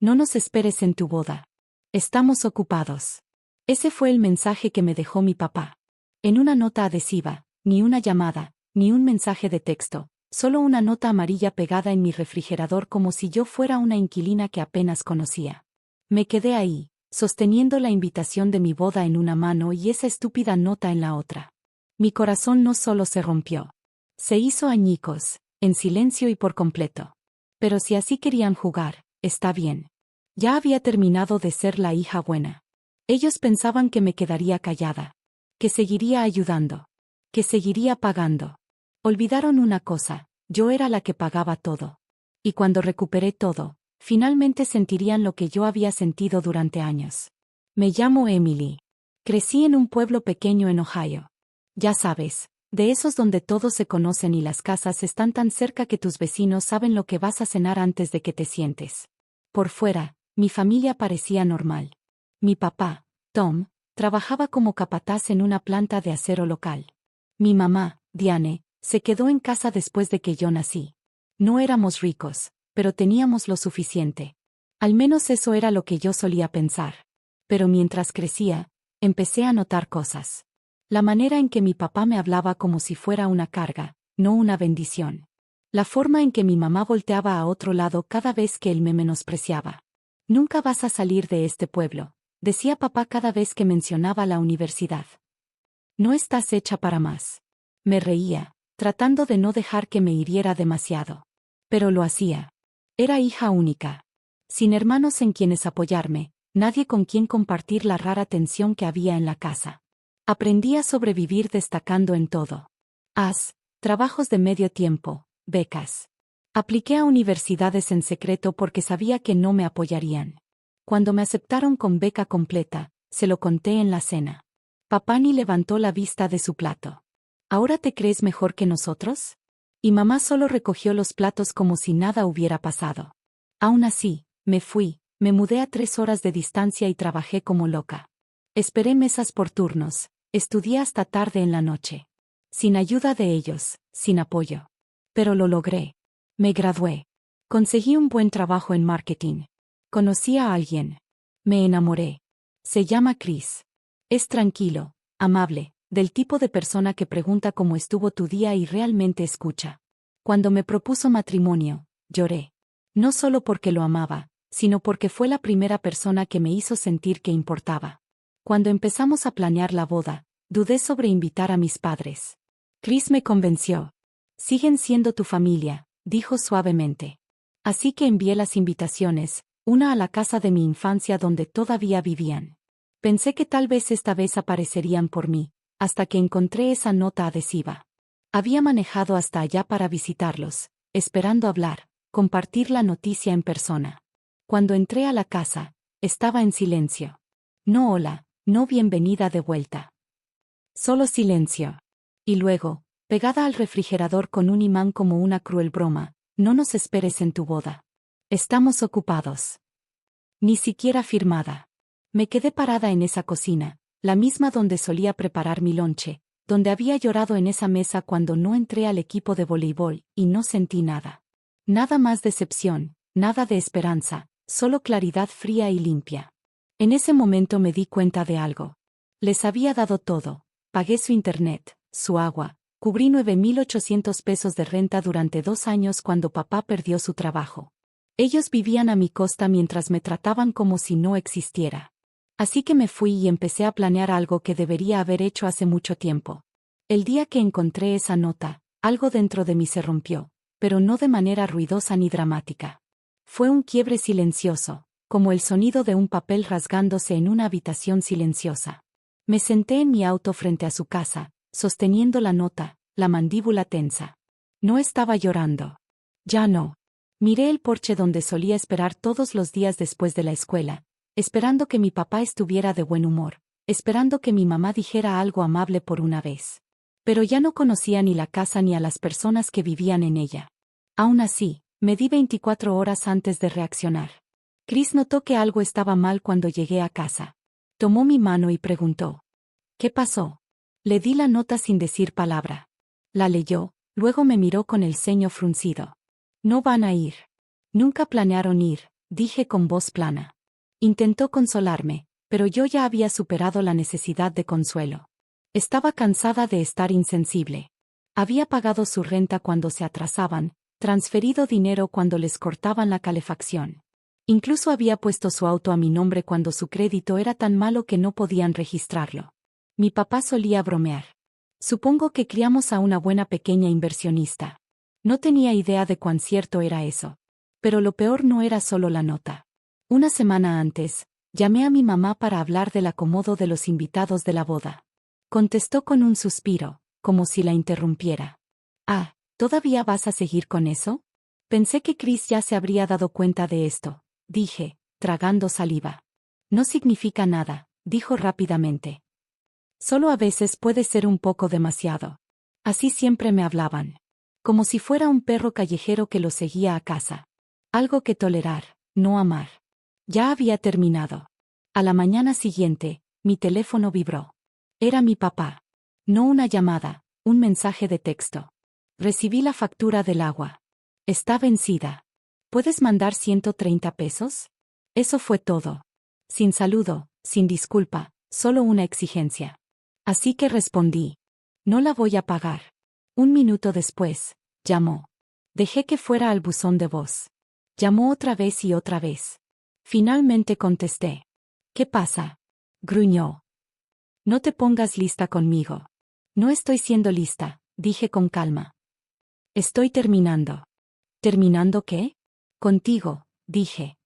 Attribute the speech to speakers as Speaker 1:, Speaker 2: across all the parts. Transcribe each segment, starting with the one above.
Speaker 1: No nos esperes en tu boda. Estamos ocupados. Ese fue el mensaje que me dejó mi papá. En una nota adhesiva, ni una llamada, ni un mensaje de texto, solo una nota amarilla pegada en mi refrigerador como si yo fuera una inquilina que apenas conocía. Me quedé ahí, sosteniendo la invitación de mi boda en una mano y esa estúpida nota en la otra. Mi corazón no solo se rompió. Se hizo añicos, en silencio y por completo. Pero si así querían jugar, está bien. Ya había terminado de ser la hija buena. Ellos pensaban que me quedaría callada, que seguiría ayudando, que seguiría pagando. Olvidaron una cosa, yo era la que pagaba todo. Y cuando recuperé todo, finalmente sentirían lo que yo había sentido durante años. Me llamo Emily. Crecí en un pueblo pequeño en Ohio. Ya sabes, de esos donde todos se conocen y las casas están tan cerca que tus vecinos saben lo que vas a cenar antes de que te sientes. Por fuera, mi familia parecía normal. Mi papá, Tom, trabajaba como capataz en una planta de acero local. Mi mamá, Diane, se quedó en casa después de que yo nací. No éramos ricos, pero teníamos lo suficiente. Al menos eso era lo que yo solía pensar. Pero mientras crecía, empecé a notar cosas. La manera en que mi papá me hablaba como si fuera una carga, no una bendición. La forma en que mi mamá volteaba a otro lado cada vez que él me menospreciaba. Nunca vas a salir de este pueblo, decía papá cada vez que mencionaba la universidad. No estás hecha para más. Me reía, tratando de no dejar que me hiriera demasiado. Pero lo hacía. Era hija única. Sin hermanos en quienes apoyarme, nadie con quien compartir la rara tensión que había en la casa. Aprendí a sobrevivir destacando en todo. Trabajos de medio tiempo, becas. Apliqué a universidades en secreto porque sabía que no me apoyarían. Cuando me aceptaron con beca completa, se lo conté en la cena. Papá ni levantó la vista de su plato. ¿Ahora te crees mejor que nosotros? Y mamá solo recogió los platos como si nada hubiera pasado. Aún así, me fui, me mudé a 3 horas de distancia y trabajé como loca. Esperé mesas por turnos, estudié hasta tarde en la noche. Sin ayuda de ellos, sin apoyo. Pero lo logré. Me gradué. Conseguí un buen trabajo en marketing. Conocí a alguien. Me enamoré. Se llama Chris. Es tranquilo, amable, del tipo de persona que pregunta cómo estuvo tu día y realmente escucha. Cuando me propuso matrimonio, lloré. No solo porque lo amaba, sino porque fue la primera persona que me hizo sentir que importaba. Cuando empezamos a planear la boda, dudé sobre invitar a mis padres. Chris me convenció. Siguen siendo tu familia, dijo suavemente. Así que envié las invitaciones, una a la casa de mi infancia donde todavía vivían. Pensé que tal vez esta vez aparecerían por mí, hasta que encontré esa nota adhesiva. Había manejado hasta allá para visitarlos, esperando hablar, compartir la noticia en persona. Cuando entré a la casa, estaba en silencio. No hola, no bienvenida de vuelta. Solo silencio. Y luego, pegada al refrigerador con un imán como una cruel broma, no nos esperes en tu boda. Estamos ocupados. Ni siquiera firmada. Me quedé parada en esa cocina, la misma donde solía preparar mi lonche, donde había llorado en esa mesa cuando no entré al equipo de voleibol, y no sentí nada. Nada más decepción, nada de esperanza, solo claridad fría y limpia. En ese momento me di cuenta de algo. Les había dado todo, pagué su internet, su agua, cubrí 9,800 pesos de renta durante 2 años cuando papá perdió su trabajo. Ellos vivían a mi costa mientras me trataban como si no existiera. Así que me fui y empecé a planear algo que debería haber hecho hace mucho tiempo. El día que encontré esa nota, algo dentro de mí se rompió, pero no de manera ruidosa ni dramática. Fue un quiebre silencioso, como el sonido de un papel rasgándose en una habitación silenciosa. Me senté en mi auto frente a su casa, sosteniendo la nota, la mandíbula tensa. No estaba llorando. Ya no. Miré el porche donde solía esperar todos los días después de la escuela, esperando que mi papá estuviera de buen humor, esperando que mi mamá dijera algo amable por una vez. Pero ya no conocía ni la casa ni a las personas que vivían en ella. Aún así, me di 24 horas antes de reaccionar. Chris notó que algo estaba mal cuando llegué a casa. Tomó mi mano y preguntó: ¿qué pasó? Le di la nota sin decir palabra. La leyó, luego me miró con el ceño fruncido. No van a ir. Nunca planearon ir, dije con voz plana. Intentó consolarme, pero yo ya había superado la necesidad de consuelo. Estaba cansada de estar insensible. Había pagado su renta cuando se atrasaban, transferido dinero cuando les cortaban la calefacción. Incluso había puesto su auto a mi nombre cuando su crédito era tan malo que no podían registrarlo. Mi papá solía bromear. Supongo que criamos a una buena pequeña inversionista. No tenía idea de cuán cierto era eso. Pero lo peor no era solo la nota. Una semana antes, llamé a mi mamá para hablar del acomodo de los invitados de la boda. Contestó con un suspiro, como si la interrumpiera. Ah, ¿todavía vas a seguir con eso? Pensé que Chris ya se habría dado cuenta de esto, dije, tragando saliva. No significa nada, dijo rápidamente. Solo a veces puede ser un poco demasiado. Así siempre me hablaban. Como si fuera un perro callejero que lo seguía a casa. Algo que tolerar, no amar. Ya había terminado. A la mañana siguiente, mi teléfono vibró. Era mi papá. No una llamada, un mensaje de texto. Recibí la factura del agua. Está vencida. ¿Puedes mandar 130 pesos? Eso fue todo. Sin saludo, sin disculpa, solo una exigencia. Así que respondí. No la voy a pagar. Un minuto después, llamó. Dejé que fuera al buzón de voz. Llamó otra vez y otra vez. Finalmente contesté. ¿Qué pasa? Gruñó. No te pongas lista conmigo. No estoy siendo lista, dije con calma. Estoy terminando. ¿Terminando qué? Contigo, dije.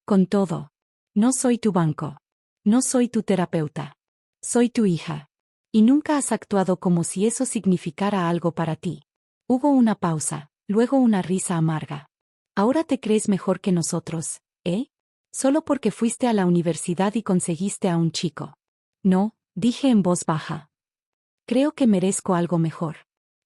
Speaker 1: Con todo. No soy tu banco. No soy tu terapeuta. Soy tu hija. Y nunca has actuado como si eso significara algo para ti. Hubo una pausa, luego una risa amarga. Ahora te crees mejor que nosotros, ¿eh? Solo porque fuiste a la universidad y conseguiste a un chico. No, dije en voz baja. Creo que merezco algo mejor.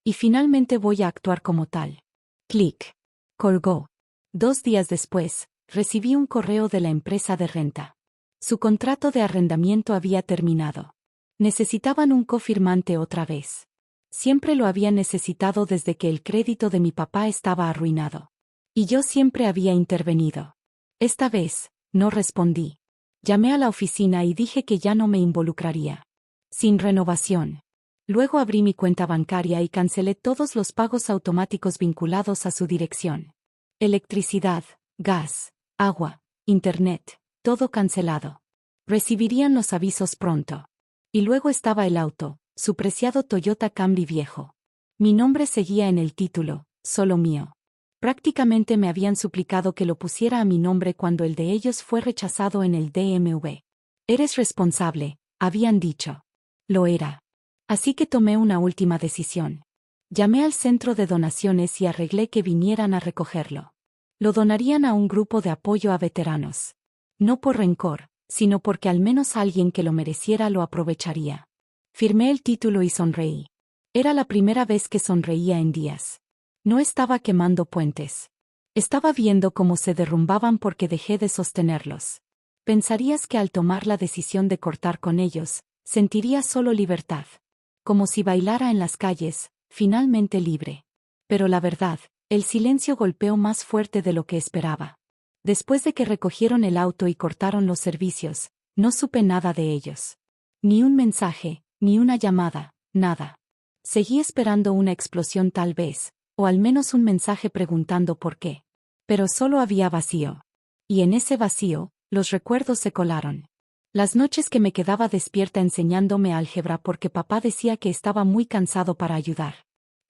Speaker 1: Y finalmente voy a actuar como tal. Clic. Colgó. 2 días después, recibí un correo de la empresa de renta. Su contrato de arrendamiento había terminado. Necesitaban un cofirmante otra vez. Siempre lo había necesitado desde que el crédito de mi papá estaba arruinado. Y yo siempre había intervenido. Esta vez, no respondí. Llamé a la oficina y dije que ya no me involucraría. Sin renovación. Luego abrí mi cuenta bancaria y cancelé todos los pagos automáticos vinculados a su dirección. Electricidad, gas, agua, internet, todo cancelado. Recibirían los avisos pronto. Y luego estaba el auto, su preciado Toyota Camry viejo. Mi nombre seguía en el título, solo mío. Prácticamente me habían suplicado que lo pusiera a mi nombre cuando el de ellos fue rechazado en el DMV. Eres responsable, habían dicho. Lo era. Así que tomé una última decisión. Llamé al centro de donaciones y arreglé que vinieran a recogerlo. Lo donarían a un grupo de apoyo a veteranos. No por rencor, sino porque al menos alguien que lo mereciera lo aprovecharía. Firmé el título y sonreí. Era la primera vez que sonreía en días. No estaba quemando puentes. Estaba viendo cómo se derrumbaban porque dejé de sostenerlos. Pensarías que al tomar la decisión de cortar con ellos, sentiría solo libertad. Como si bailara en las calles, finalmente libre. Pero la verdad, el silencio golpeó más fuerte de lo que esperaba. Después de que recogieron el auto y cortaron los servicios, no supe nada de ellos. Ni un mensaje, ni una llamada, nada. Seguí esperando una explosión tal vez, o al menos un mensaje preguntando por qué. Pero solo había vacío. Y en ese vacío, los recuerdos se colaron. Las noches que me quedaba despierta enseñándome álgebra porque papá decía que estaba muy cansado para ayudar.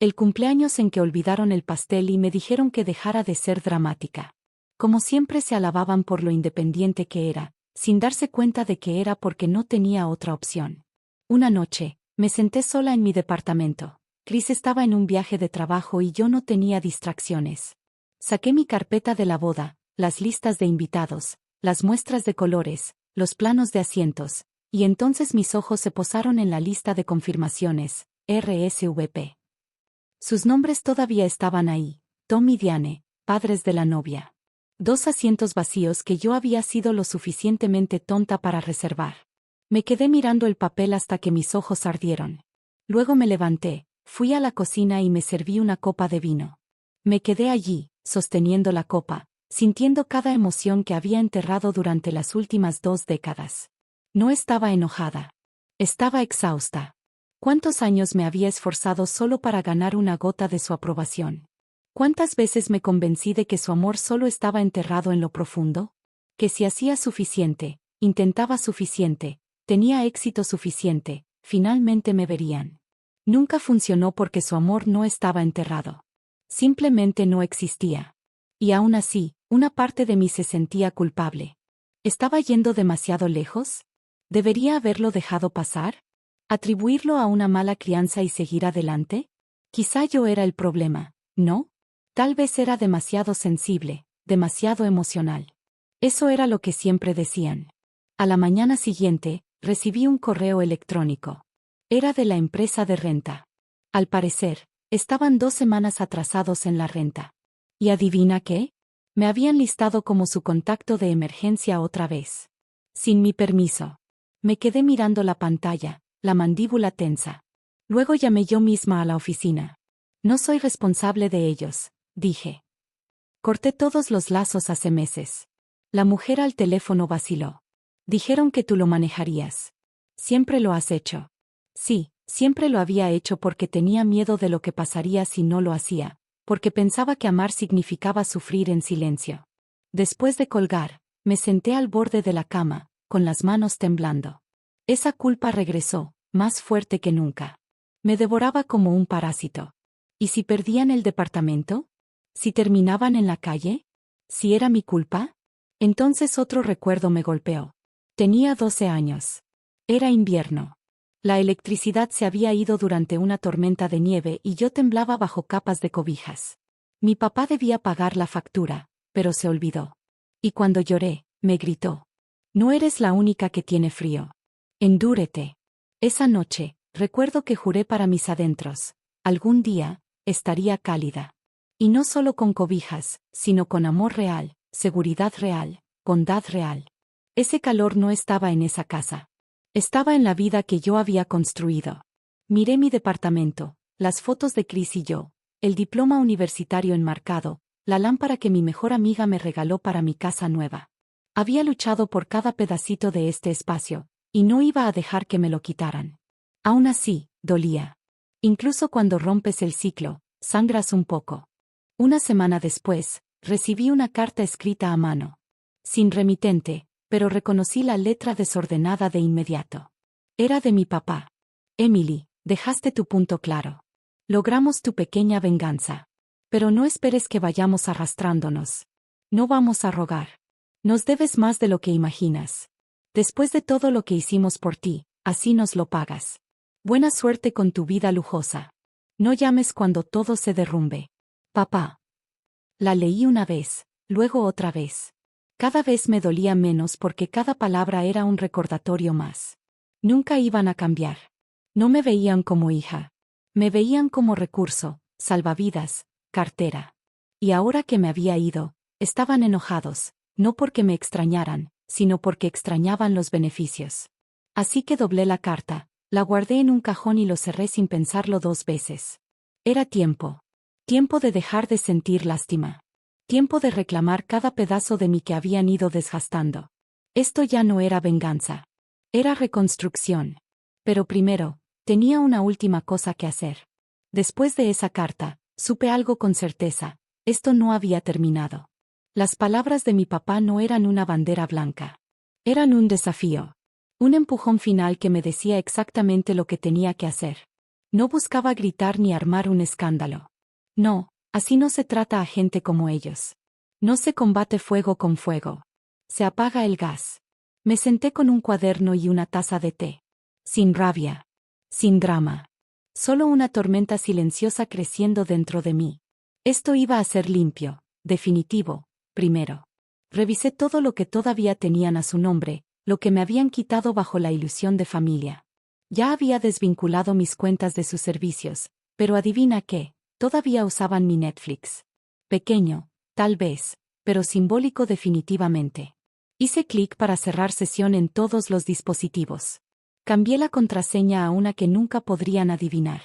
Speaker 1: El cumpleaños en que olvidaron el pastel y me dijeron que dejara de ser dramática. Como siempre se alababan por lo independiente que era, sin darse cuenta de que era porque no tenía otra opción. Una noche, me senté sola en mi departamento. Chris estaba en un viaje de trabajo y yo no tenía distracciones. Saqué mi carpeta de la boda, las listas de invitados, las muestras de colores, los planos de asientos, y entonces mis ojos se posaron en la lista de confirmaciones, RSVP. Sus nombres todavía estaban ahí, Tom y Diane, padres de la novia. 2 asientos vacíos que yo había sido lo suficientemente tonta para reservar. Me quedé mirando el papel hasta que mis ojos ardieron. Luego me levanté, fui a la cocina y me serví una copa de vino. Me quedé allí, sosteniendo la copa, sintiendo cada emoción que había enterrado durante las últimas 2 décadas. No estaba enojada. Estaba exhausta. ¿Cuántos años me había esforzado solo para ganar una gota de su aprobación? ¿Cuántas veces me convencí de que su amor solo estaba enterrado en lo profundo? Que si hacía suficiente, intentaba suficiente, tenía éxito suficiente, finalmente me verían. Nunca funcionó porque su amor no estaba enterrado. Simplemente no existía. Y aún así, una parte de mí se sentía culpable. ¿Estaba yendo demasiado lejos? ¿Debería haberlo dejado pasar? ¿Atribuirlo a una mala crianza y seguir adelante? Quizá yo era el problema, ¿no? Tal vez era demasiado sensible, demasiado emocional. Eso era lo que siempre decían. A la mañana siguiente, recibí un correo electrónico. Era de la empresa de renta. Al parecer, estaban 2 semanas atrasados en la renta. ¿Y adivina qué? Me habían listado como su contacto de emergencia otra vez. Sin mi permiso. Me quedé mirando la pantalla, la mandíbula tensa. Luego llamé yo misma a la oficina. No soy responsable de ellos, dije. Corté todos los lazos hace meses. La mujer al teléfono vaciló. Dijeron que tú lo manejarías. Siempre lo has hecho. Sí, siempre lo había hecho porque tenía miedo de lo que pasaría si no lo hacía, porque pensaba que amar significaba sufrir en silencio. Después de colgar, me senté al borde de la cama, con las manos temblando. Esa culpa regresó, más fuerte que nunca. Me devoraba como un parásito. ¿Y si perdían el departamento? ¿Si terminaban en la calle? ¿Si era mi culpa? Entonces otro recuerdo me golpeó. Tenía 12 años. Era invierno. La electricidad se había ido durante una tormenta de nieve y yo temblaba bajo capas de cobijas. Mi papá debía pagar la factura, pero se olvidó. Y cuando lloré, me gritó. No eres la única que tiene frío. Endúrete. Esa noche, recuerdo que juré para mis adentros. Algún día, estaría cálida. Y no solo con cobijas, sino con amor real, seguridad real, bondad real. Ese calor no estaba en esa casa. Estaba en la vida que yo había construido. Miré mi departamento, las fotos de Chris y yo, el diploma universitario enmarcado, la lámpara que mi mejor amiga me regaló para mi casa nueva. Había luchado por cada pedacito de este espacio, y no iba a dejar que me lo quitaran. Aún así, dolía. Incluso cuando rompes el ciclo, sangras un poco. Una semana después, recibí una carta escrita a mano. Sin remitente, pero reconocí la letra desordenada de inmediato. Era de mi papá. Emily, dejaste tu punto claro. Logramos tu pequeña venganza. Pero no esperes que vayamos arrastrándonos. No vamos a rogar. Nos debes más de lo que imaginas. Después de todo lo que hicimos por ti, así nos lo pagas. Buena suerte con tu vida lujosa. No llames cuando todo se derrumbe. Papá. La leí una vez, luego otra vez. Cada vez me dolía menos porque cada palabra era un recordatorio más. Nunca iban a cambiar. No me veían como hija. Me veían como recurso, salvavidas, cartera. Y ahora que me había ido, estaban enojados, no porque me extrañaran, sino porque extrañaban los beneficios. Así que doblé la carta, la guardé en un cajón y lo cerré sin pensarlo 2 veces. Era tiempo. Tiempo de dejar de sentir lástima. Tiempo de reclamar cada pedazo de mí que habían ido desgastando. Esto ya no era venganza. Era reconstrucción. Pero primero, tenía una última cosa que hacer. Después de esa carta, supe algo con certeza. Esto no había terminado. Las palabras de mi papá no eran una bandera blanca. Eran un desafío. Un empujón final que me decía exactamente lo que tenía que hacer. No buscaba gritar ni armar un escándalo. No, así no se trata a gente como ellos. No se combate fuego con fuego. Se apaga el gas. Me senté con un cuaderno y una taza de té. Sin rabia. Sin drama. Solo una tormenta silenciosa creciendo dentro de mí. Esto iba a ser limpio, definitivo, primero. Revisé todo lo que todavía tenían a su nombre, lo que me habían quitado bajo la ilusión de familia. Ya había desvinculado mis cuentas de sus servicios, pero adivina qué, todavía usaban mi Netflix. Pequeño, tal vez, pero simbólico definitivamente. Hice clic para cerrar sesión en todos los dispositivos. Cambié la contraseña a una que nunca podrían adivinar.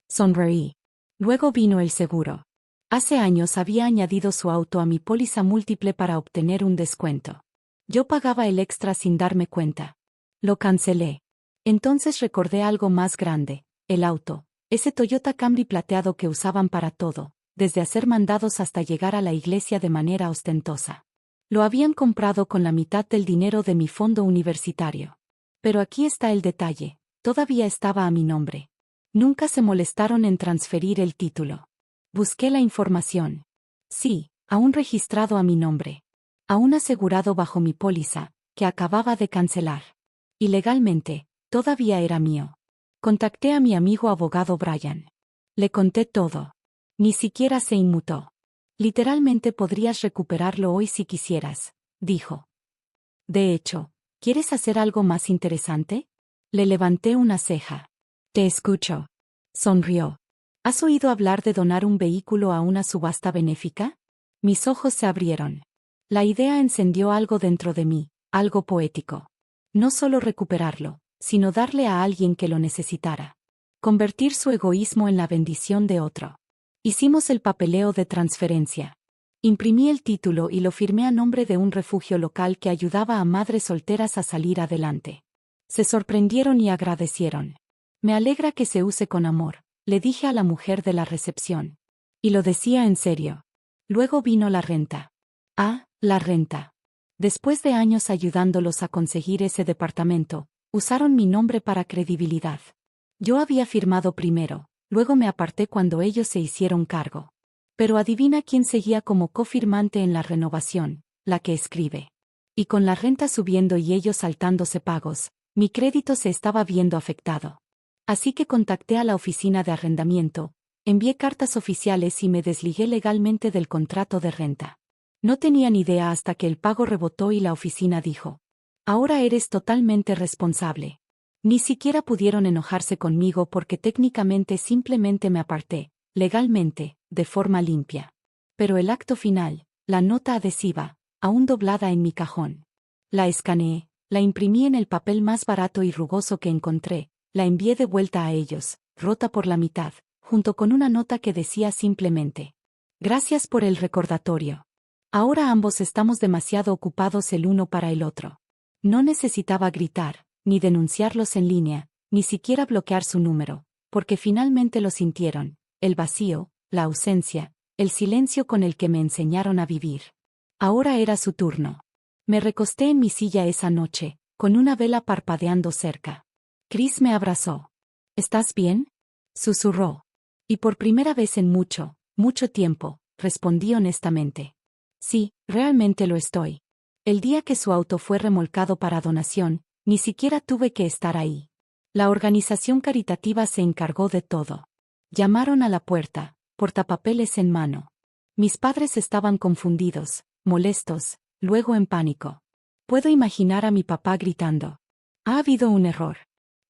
Speaker 1: Sonreí. Luego vino el seguro. Hace años había añadido su auto a mi póliza múltiple para obtener un descuento. Yo pagaba el extra sin darme cuenta. Lo cancelé. Entonces recordé algo más grande, el auto, ese Toyota Camry plateado que usaban para todo, desde hacer mandados hasta llegar a la iglesia de manera ostentosa. Lo habían comprado con la mitad del dinero de mi fondo universitario. Pero aquí está el detalle, todavía estaba a mi nombre. Nunca se molestaron en transferir el título. Busqué la información. Sí, aún registrado a mi nombre. Aún asegurado bajo mi póliza, que acababa de cancelar. Y legalmente, todavía era mío. Contacté a mi amigo abogado Brian. Le conté todo. Ni siquiera se inmutó. Literalmente podrías recuperarlo hoy si quisieras, dijo. De hecho, ¿quieres hacer algo más interesante? Le levanté una ceja. Te escucho. Sonrió. ¿Has oído hablar de donar un vehículo a una subasta benéfica? Mis ojos se abrieron. La idea encendió algo dentro de mí, algo poético. No solo recuperarlo, sino darle a alguien que lo necesitara. Convertir su egoísmo en la bendición de otro. Hicimos el papeleo de transferencia. Imprimí el título y lo firmé a nombre de un refugio local que ayudaba a madres solteras a salir adelante. Se sorprendieron y agradecieron. Me alegra que se use con amor, le dije a la mujer de la recepción. Y lo decía en serio. Luego vino la renta. Ah, la renta. Después de años ayudándolos a conseguir ese departamento, usaron mi nombre para credibilidad. Yo había firmado primero, luego me aparté cuando ellos se hicieron cargo. Pero adivina quién seguía como cofirmante en la renovación, la que escribe. Y con la renta subiendo y ellos saltándose pagos, mi crédito se estaba viendo afectado. Así que contacté a la oficina de arrendamiento, envié cartas oficiales y me desligué legalmente del contrato de renta. No tenía ni idea hasta que el pago rebotó y la oficina dijo: ahora eres totalmente responsable. Ni siquiera pudieron enojarse conmigo porque técnicamente simplemente me aparté, legalmente, de forma limpia. Pero el acto final, la nota adhesiva, aún doblada en mi cajón. La escaneé, la imprimí en el papel más barato y rugoso que encontré, la envié de vuelta a ellos, rota por la mitad, junto con una nota que decía simplemente: gracias por el recordatorio. Ahora ambos estamos demasiado ocupados el uno para el otro. No necesitaba gritar, ni denunciarlos en línea, ni siquiera bloquear su número, porque finalmente lo sintieron, el vacío, la ausencia, el silencio con el que me enseñaron a vivir. Ahora era su turno. Me recosté en mi silla esa noche, con una vela parpadeando cerca. Chris me abrazó. ¿Estás bien?, susurró. Y por primera vez en mucho, mucho tiempo, respondí honestamente. Sí, realmente lo estoy. El día que su auto fue remolcado para donación, ni siquiera tuve que estar ahí. La organización caritativa se encargó de todo. Llamaron a la puerta, portapapeles en mano. Mis padres estaban confundidos, molestos, luego en pánico. Puedo imaginar a mi papá gritando: ha habido un error.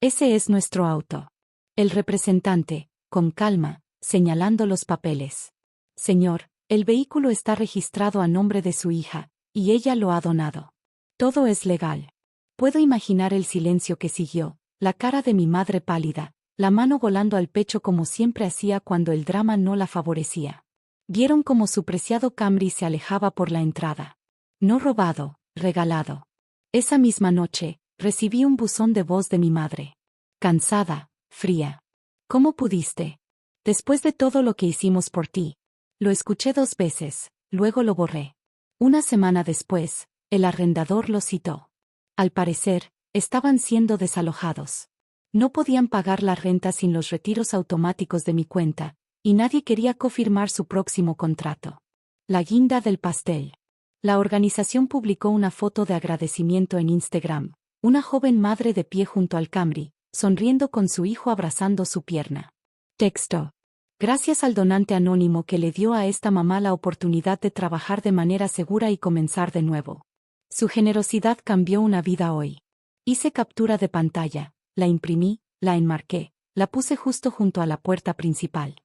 Speaker 1: Ese es nuestro auto. El representante, con calma, señalando los papeles. Señor, el vehículo está registrado a nombre de su hija, y ella lo ha donado. Todo es legal. Puedo imaginar el silencio que siguió, la cara de mi madre pálida, la mano volando al pecho como siempre hacía cuando el drama no la favorecía. Vieron cómo su preciado Camry se alejaba por la entrada. No robado, regalado. Esa misma noche, recibí un buzón de voz de mi madre. Cansada, fría. ¿Cómo pudiste? Después de todo lo que hicimos por ti. Lo escuché 2 veces, luego lo borré. Una semana después, el arrendador lo citó. Al parecer, estaban siendo desalojados. No podían pagar la renta sin los retiros automáticos de mi cuenta, y nadie quería confirmar su próximo contrato. La guinda del pastel. La organización publicó una foto de agradecimiento en Instagram, una joven madre de pie junto al Camry, sonriendo con su hijo abrazando su pierna. Texto. Gracias al donante anónimo que le dio a esta mamá la oportunidad de trabajar de manera segura y comenzar de nuevo. Su generosidad cambió una vida hoy. Hice captura de pantalla, la imprimí, la enmarqué, la puse justo junto a la puerta principal.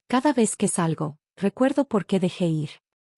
Speaker 1: Cada vez que salgo, recuerdo por qué dejé ir.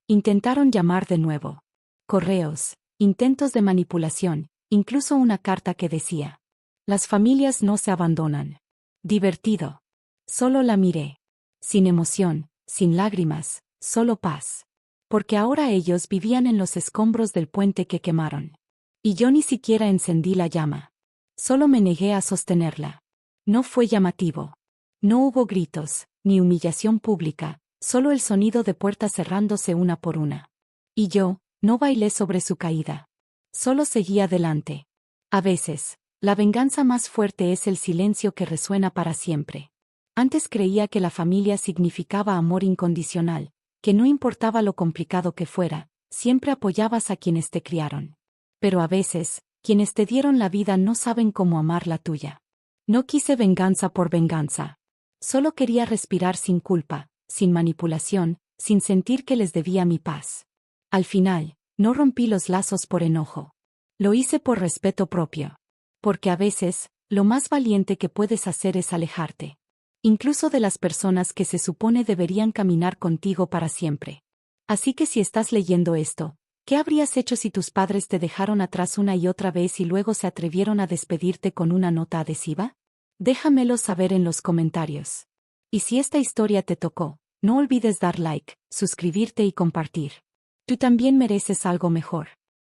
Speaker 1: Intentaron llamar de nuevo. Correos, intentos de manipulación, incluso una carta que decía: las familias no se abandonan. Divertido. Solo la miré. Sin emoción, sin lágrimas, solo paz. Porque ahora ellos vivían en los escombros del puente que quemaron. Y yo ni siquiera encendí la llama. Solo me negué a sostenerla. No fue llamativo. No hubo gritos, ni humillación pública, solo el sonido de puertas cerrándose una por una. Y yo, no bailé sobre su caída. Solo seguí adelante. A veces, la venganza más fuerte es el silencio que resuena para siempre. Antes creía que la familia significaba amor incondicional, que no importaba lo complicado que fuera, siempre apoyabas a quienes te criaron. Pero a veces, quienes te dieron la vida no saben cómo amar la tuya. No quise venganza por venganza. Solo quería respirar sin culpa, sin manipulación, sin sentir que les debía mi paz. Al final, no rompí los lazos por enojo. Lo hice por respeto propio. Porque a veces, lo más valiente que puedes hacer es alejarte. Incluso de las personas que se supone deberían caminar contigo para siempre. Así que si estás leyendo esto, ¿qué habrías hecho si tus padres te dejaron atrás una y otra vez y luego se atrevieron a despedirte con una nota adhesiva? Déjamelo saber en los comentarios. Y si esta historia te tocó, no olvides dar like, suscribirte y compartir. Tú también mereces algo mejor.